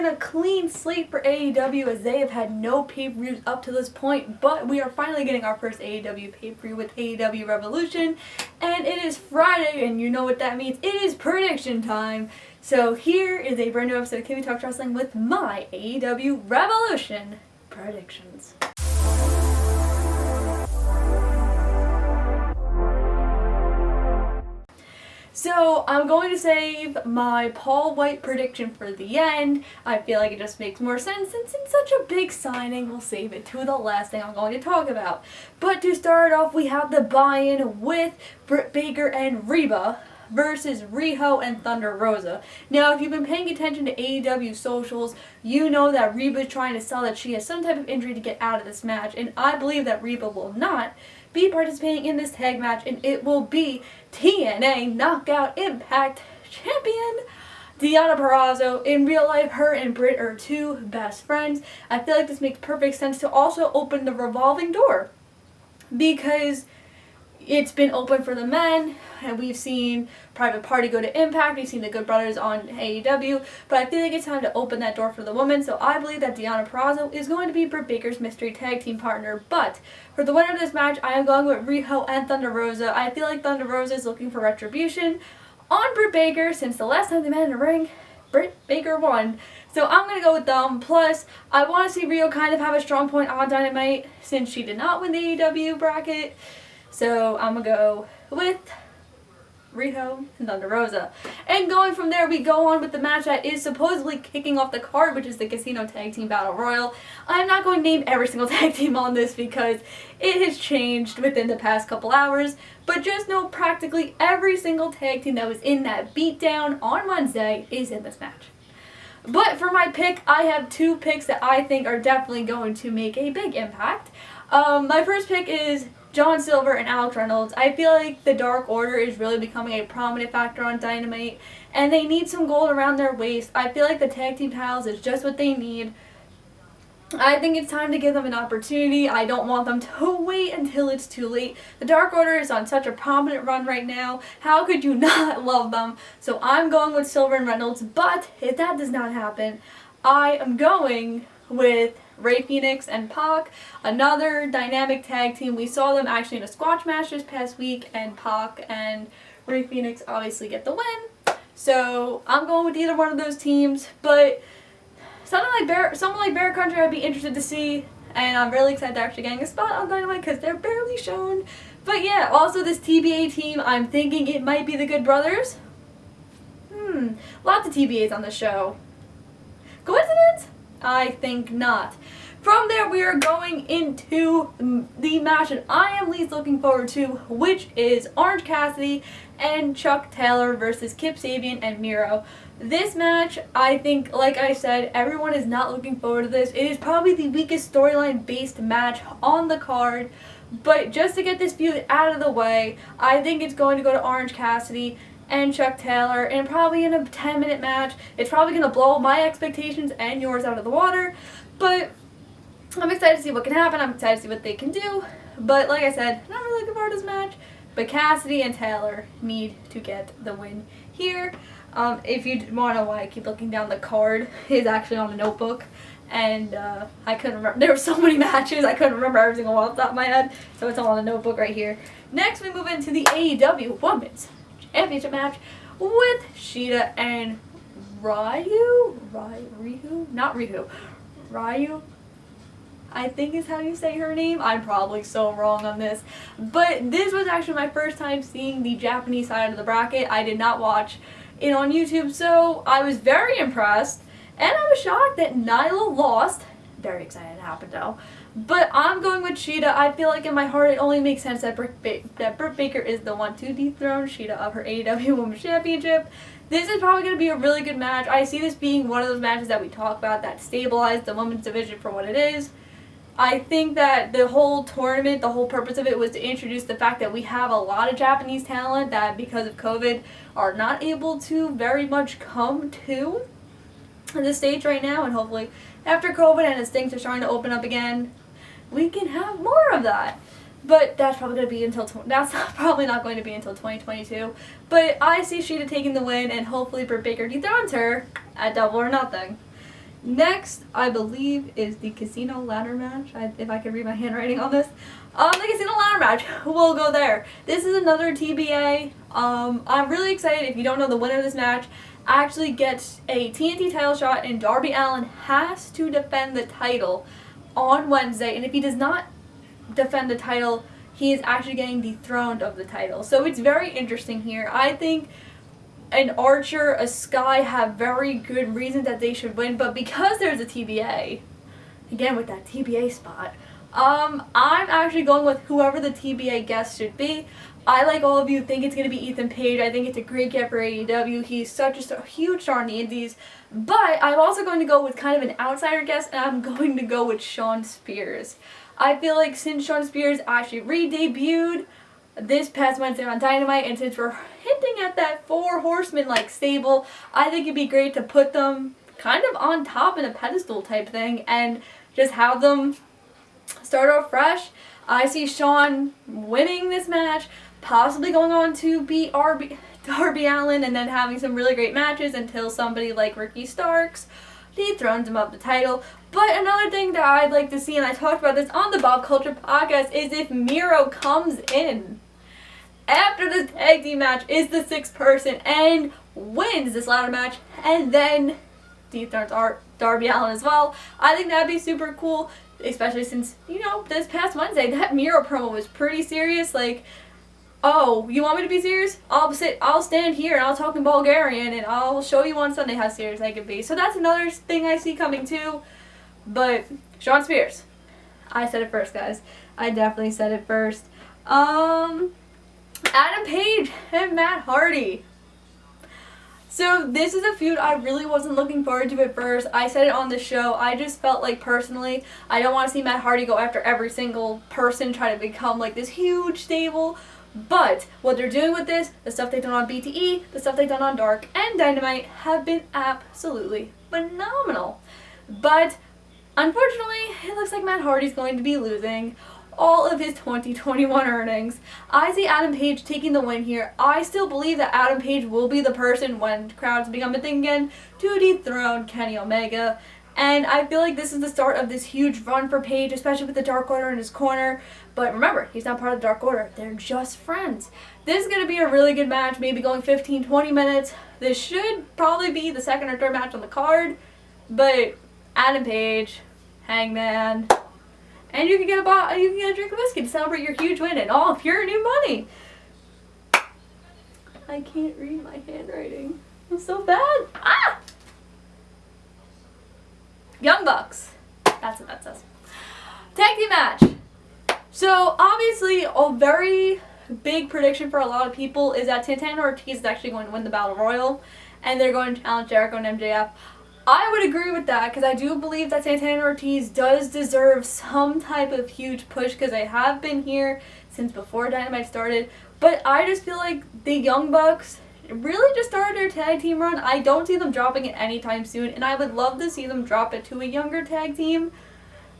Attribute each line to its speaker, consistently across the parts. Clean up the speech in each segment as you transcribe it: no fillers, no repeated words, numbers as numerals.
Speaker 1: been a clean slate for AEW as they have had no pay-per-views up to this point, but we are finally getting our first AEW pay-per-view with Aew Revolution, and it is Friday, and you know what that means. It is prediction time. So here is a brand new episode of Kimmy Talks Wrestling with my AEW Revolution predictions. So I'm going to save my Paul White prediction for the end. I feel like it just makes more sense since it's such a big signing. We'll save it to the last thing I'm going to talk about. But to start off, we have the buy-in with Britt Baker and Reba versus Riho and Thunder Rosa. Now, if you've been paying attention to AEW socials, you know that Reba is trying to sell that she has some type of injury to get out of this match, and I believe that Reba will not be participating in this tag match, and it will be TNA Knockout Impact Champion Deonna Purrazzo. In real life, her and Britt are two best friends. I feel like this makes perfect sense to also open the revolving door, because it's been open for the men, and we've seen Private Party go to Impact, we've seen the Good Brothers on AEW, but I feel like it's time to open that door for the women, so I believe that Deonna Purrazzo is going to be Britt Baker's mystery tag team partner. But for the winner of this match, I am going with Riho and Thunder Rosa. I feel like Thunder Rosa is looking for retribution on Britt Baker, since the last time they met in the ring, Britt Baker won. So I'm going to go with them. Plus, I want to see Riho kind of have a strong point on Dynamite, since she did not win the AEW bracket. So I'm going to go with Riho and Thunder Rosa. And going from there, we go on with the match that is supposedly kicking off the card, which is the Casino Tag Team Battle Royal. I'm not going to name every single tag team on this because it has changed within the past couple hours, but just know practically every single tag team that was in that beatdown on Wednesday is in this match. But for my pick, I have two picks that I think are definitely going to make a big impact. My first pick is John Silver and Alex Reynolds. I feel like the Dark Order is really becoming a prominent factor on Dynamite, and they need some gold around their waist. I feel like the tag team titles is just what they need. I think it's time to give them an opportunity. I don't want them to wait until it's too late. The Dark Order is on such a prominent run right now. How could you not love them? So I'm going with Silver and Reynolds, but if that does not happen, I am going with Rey Fenix and Pac, another dynamic tag team. We saw them actually in a squash match this past week, and Pac and Rey Fenix obviously get the win. So I'm going with either one of those teams, but someone like Bear Country I'd be interested to see, and I'm really excited they're actually getting a spot on Dynamite because they're barely shown. But yeah, also this TBA team, I'm thinking it might be the Good Brothers. Lots of TBAs on the show. Coincidence? I think not. From there, we are going into the match that I am least looking forward to, which is Orange Cassidy and Chuck Taylor versus Kip Sabian and Miro. This match, I think, like I said, everyone is not looking forward to this. It is probably the weakest storyline-based match on the card, but just to get this feud out of the way, I think it's going to go to Orange Cassidy and Chuck Taylor, and probably in a 10-minute match. It's probably going to blow my expectations and yours out of the water, but I'm excited to see what can happen. I'm excited to see what they can do, but like I said, not really looking forward to this match, but Cassidy and Taylor need to get the win here. If you want to know why I keep looking down, the card is actually on the notebook, and I couldn't remember. There were so many matches, I couldn't remember every single one off the top of my head, so it's all on the notebook right here. Next, we move into the AEW Women's Championship match with Shida and Ryu, I think is how you say her name. I'm probably so wrong on this, but this was actually my first time seeing the Japanese side of the bracket. I did not watch it on YouTube, so I was very impressed, and I was shocked that Nyla lost. Very excited it happened though. But I'm going with Shida. I feel like in my heart it only makes sense that Britt Baker is the one to dethrone Shida of her AEW Women's Championship. This is probably going to be a really good match. I see this being one of those matches that we talk about that stabilize the women's division for what it is. I think that the whole tournament, the whole purpose of it was to introduce the fact that we have a lot of Japanese talent that because of COVID are not able to very much come to the States right now, and hopefully after COVID and as things are starting to open up again, we can have more of that. But that's probably going to be probably not going to be until 2022. But I see Shida taking the win, and hopefully Britt Baker dethrones her at Double or Nothing. Next, I believe, is the casino ladder match. If I could read my handwriting on this. The casino ladder match. We'll go there. This is another TBA. I'm really excited. If you don't know, the winner of this match actually gets a TNT title shot, and Darby Allin has to defend the title on Wednesday. And if he does not defend the title, he is actually getting dethroned of the title. So it's very interesting here. I think an Archer, a Sky have very good reasons that they should win, but because there's a TBA, again with that TBA spot, I'm actually going with whoever the TBA guest should be. I, like all of you, think it's going to be Ethan Page. I think it's a great get for AEW. He's such a huge star in the indies. But I'm also going to go with kind of an outsider guest, and I'm going to go with Shawn Spears. I feel like since Shawn Spears actually re-debuted this past Wednesday on Dynamite, and since we're hinting at that 4 horsemen like stable, I think it'd be great to put them kind of on top in a pedestal type thing and just have them start off fresh. I see Shawn winning this match, possibly going on to beat Darby Allin, and then having some really great matches until somebody like Ricky Starks dethrones him of the title. But another thing that I'd like to see, and I talked about this on the Bob Culture podcast, is if Miro comes in after this tag team match, is the 6th person, and wins this ladder match, and then dethrones Darby Allin as well. I think that'd be super cool, especially since, this past Wednesday, that Miro promo was pretty serious. Like, oh, you want me to be serious? I'll stand here and I'll talk in Bulgarian and I'll show you on Sunday how serious I can be. So that's another thing I see coming too. But Shawn Spears. I said it first, guys. I definitely said it first. Adam Page and Matt Hardy. So this is a feud I really wasn't looking forward to at first. I said it on the show. I just felt like, personally, I don't want to see Matt Hardy go after every single person, try to become like this huge stable. But what they're doing with this, the stuff they've done on BTE, the stuff they've done on Dark and Dynamite, have been absolutely phenomenal. But unfortunately, it looks like Matt Hardy's going to be losing all of his 2021 earnings. I see Adam Page taking the win here. I still believe that Adam Page will be the person, when crowds become a thing again, to dethrone Kenny Omega. And I feel like this is the start of this huge run for Paige, especially with the Dark Order in his corner. But remember, he's not part of the Dark Order. They're just friends. This is going to be a really good match, maybe going 15-20 minutes. This should probably be the 2nd or 3rd match on the card. But Adam Page, Hangman, and you can get a drink of whiskey to celebrate your huge win and all pure new money. I can't read my handwriting. It's so bad. Ah! Young Bucks. That's what that says. Tag team match. So obviously a very big prediction for a lot of people is that Santana Ortiz is actually going to win the Battle Royal, and they're going to challenge Jericho and MJF. I would agree with that, because I do believe that Santana Ortiz does deserve some type of huge push, because they have been here since before Dynamite started. But I just feel like the Young Bucks really just started their tag team run. I don't see them dropping it anytime soon, and I would love to see them drop it to a younger tag team,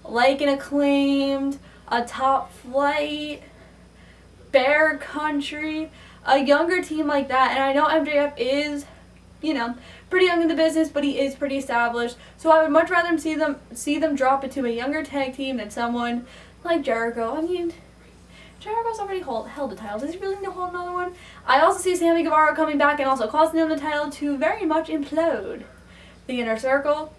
Speaker 1: like an Acclaimed, a Top Flight, Bear Country, a younger team like that. And I know MJF is, pretty young in the business, but he is pretty established. So I would much rather see them drop it to a younger tag team than someone like Jericho. I mean, Jericho's already held the title. Does he really need to hold another one? I also see Sammy Guevara coming back and also causing him the title to very much implode the Inner Circle.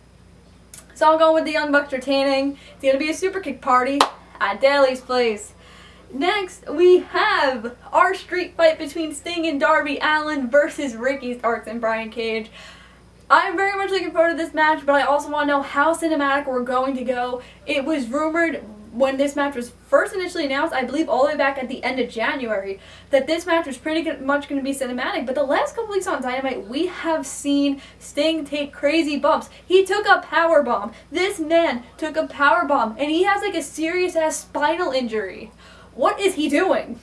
Speaker 1: So I'll go with the Young Bucks retaining. It's going to be a super kick party at Daly's place. Next, we have our street fight between Sting and Darby Allin versus Ricky Starks and Brian Cage. I'm very much looking forward to this match, but I also want to know how cinematic we're going to go. It was rumored when this match was first initially announced, I believe all the way back at the end of January, that this match was pretty much going to be cinematic. But the last couple weeks on Dynamite, we have seen Sting take crazy bumps. He took a powerbomb. This man took a powerbomb, and he has like a serious-ass spinal injury. What is he doing?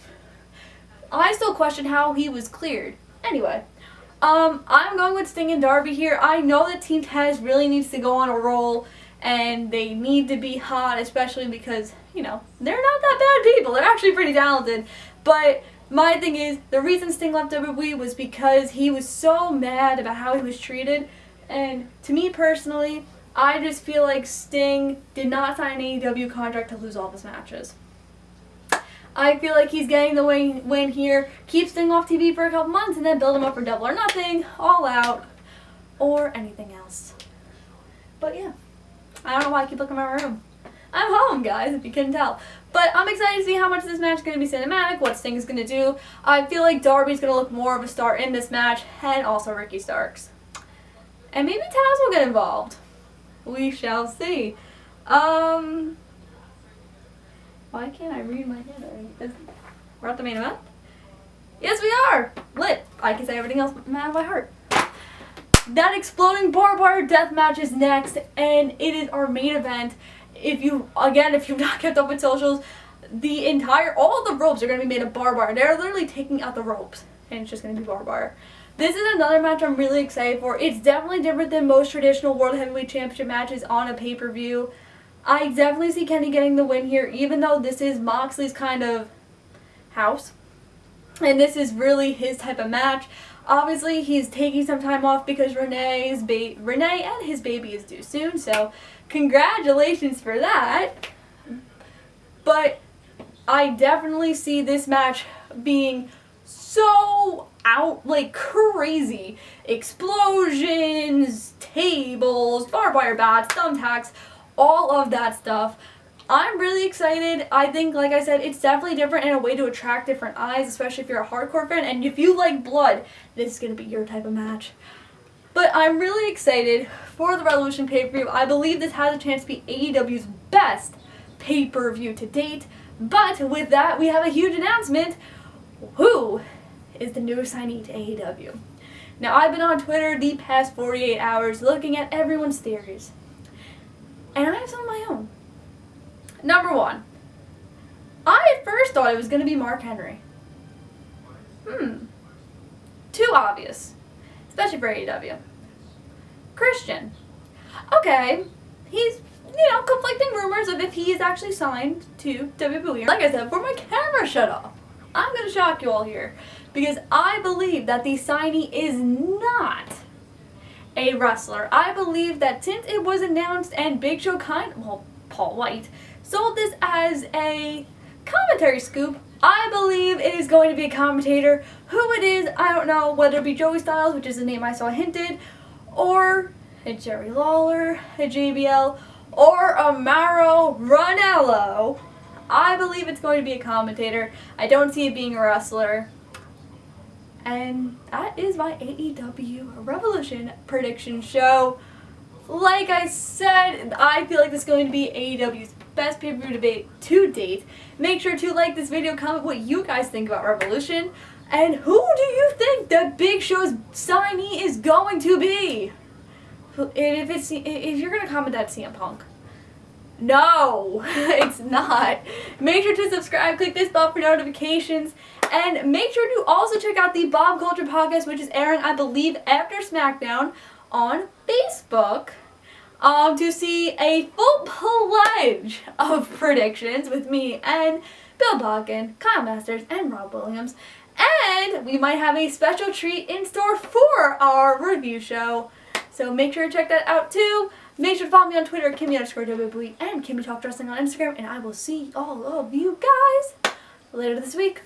Speaker 1: I still question how he was cleared. Anyway, I'm going with Sting and Darby here. I know that Team Taz really needs to go on a roll, and they need to be hot, especially because, they're not that bad people. They're actually pretty talented. But my thing is, the reason Sting left WWE was because he was so mad about how he was treated. And to me personally, I just feel like Sting did not sign an AEW contract to lose all of his matches. I feel like he's getting the win here, keep Sting off TV for a couple months, and then build him up for Double or Nothing, All Out, or anything else. But yeah, I don't know why I keep looking at my room. I'm home, guys, if you couldn't tell. But I'm excited to see how much of this match is going to be cinematic, what Sting is going to do. I feel like Darby's going to look more of a star in this match, and also Ricky Starks. And maybe Taz will get involved. We shall see. Why can't I read my handwriting? We're at the main event? Yes, we are! Lit! I can say everything else out of my heart. That exploding barbed wire death match is next, and it is our main event. If you've not kept up with socials, all the ropes are going to be made of barbed wire. They're literally taking out the ropes, and it's just going to be barbed wire. This is another match I'm really excited for. It's definitely different than most traditional World Heavyweight Championship matches on a pay-per-view. I definitely see Kenny getting the win here, even though this is Moxley's kind of house. And this is really his type of match. Obviously, he's taking some time off because Renee and his baby is due soon, so congratulations for that. But I definitely see this match being so crazy. Explosions, tables, barbed wire bats, thumbtacks, all of that stuff. I'm really excited. I think, like I said, it's definitely different in a way to attract different eyes, especially if you're a hardcore fan. And if you like blood, this is going to be your type of match. But I'm really excited for the Revolution pay-per-view. I believe this has a chance to be AEW's best pay-per-view to date. But with that, we have a huge announcement. Who is the newest signee to AEW? Now, I've been on Twitter the past 48 hours looking at everyone's theories. And I have some of my own. Number one, I at first thought it was going to be Mark Henry. Too obvious. Especially for AEW. Christian. Okay, he's, conflicting rumors of if he is actually signed to WWE. Like I said, before my camera shut off, I'm going to shock you all here. Because I believe that the signee is not a wrestler. I believe that since it was announced and Big Show Paul White sold this as a commentary scoop, I believe it is going to be a commentator. Who it is, I don't know, whether it be Joey Styles, which is the name I saw hinted, or a Jerry Lawler, a JBL, or a Mauro Ranallo. I believe it's going to be a commentator. I don't see it being a wrestler. And that is my AEW Revolution prediction show. Like I said, I feel like this is going to be AEW's best pay-per-view debate to date. Make sure to like this video, comment what you guys think about Revolution, and who do you think the Big Show's signee is going to be? If you're gonna comment that, CM Punk. No, it's not. Make sure to subscribe, click this bell for notifications, and make sure to also check out the Bob Culture podcast, which is airing, I believe, after SmackDown on Facebook, to see a full pledge of predictions with me and Bill Dawkins, Kyle Masters, and Rob Williams. And we might have a special treat in store for our review show. So make sure to check that out too. Make sure to follow me on Twitter at Kimmy_WWE and Kimmy Talk Wrestling on Instagram. And I will see all of you guys later this week.